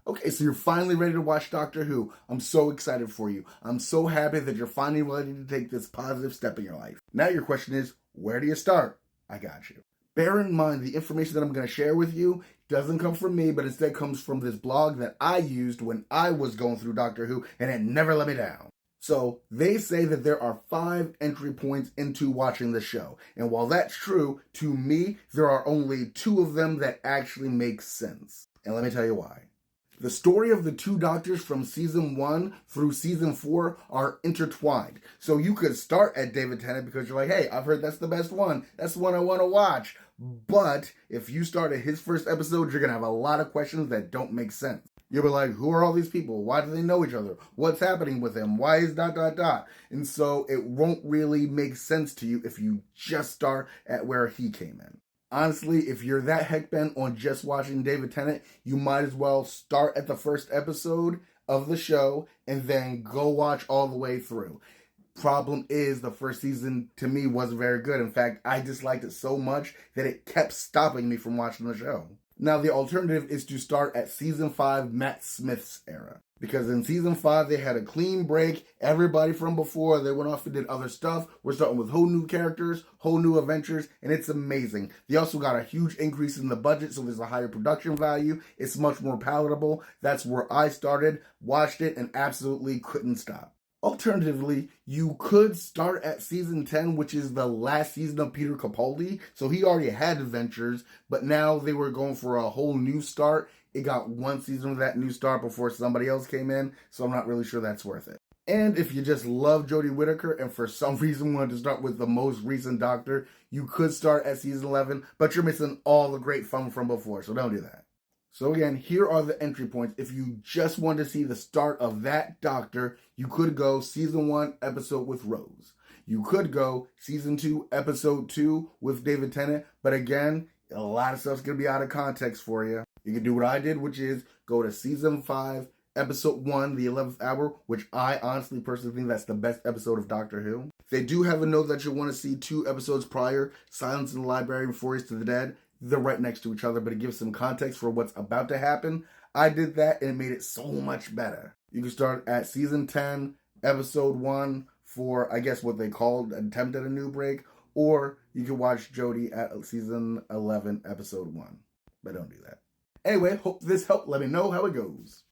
Okay, so you're finally ready to watch Doctor Who. I'm so excited for you. I'm so happy that you're finally ready to take this positive step in your life. Now your question is, where do you start? I got you. Bear in mind the information that I'm going to share with you doesn't come from me, but instead comes from this blog that I used when I was going through Doctor Who, and it never let me down. So they say that there are 5 entry points into watching the show. And while that's true, to me, there are only 2 of them that actually make sense. And let me tell you why. The story of the 2 doctors from season 1 through season 4 are intertwined. So you could start at David Tennant because you're like, hey, I've heard that's the best one. That's the one I want to watch. But if you start at his first episode, you're going to have a lot of questions that don't make sense. You'll be like, who are all these people? Why do they know each other? What's happening with them? Why is ... And so it won't really make sense to you if you just start at where he came in. Honestly, if you're that heck bent on just watching David Tennant, you might as well start at the first episode of the show and then go watch all the way through. Problem is, the first season to me wasn't very good. In fact, I disliked it so much that it kept stopping me from watching the show. Now, the alternative is to start at season 5, Matt Smith's era. Because in season 5, they had a clean break. Everybody from before, they went off and did other stuff. We're starting with whole new characters, whole new adventures, and it's amazing. They also got a huge increase in the budget, so there's a higher production value. It's much more palatable. That's where I started, watched it, and absolutely couldn't stop. Alternatively, you could start at season 10, which is the last season of Peter Capaldi. So he already had adventures, but now they were going for a whole new start. It got 1 season of that new start before somebody else came in, so I'm not really sure that's worth it. And if you just love Jodie Whittaker and for some reason wanted to start with the most recent Doctor, you could start at season 11, but you're missing all the great fun from before, so don't do that. So again, here are the entry points. If you just want to see the start of that Doctor, you could go season 1 episode with Rose. You could go season 2 episode 2 with David Tennant, but again, a lot of stuff's going to be out of context for you. You can do what I did, which is go to season 5 episode 1, the 11th hour, which I honestly personally think that's the best episode of Doctor Who. They do have a note that you'll want to see 2 episodes prior, Silence in the Library and Four Years to the Dead. They're right next to each other, but it gives some context for what's about to happen. I did that and it made it so much better. You can start at season 10, episode 1 for, I guess, what they called Attempt at a New Break, or you can watch Jodie at season 11, episode 1. But don't do that. Anyway, hope this helped. Let me know how it goes.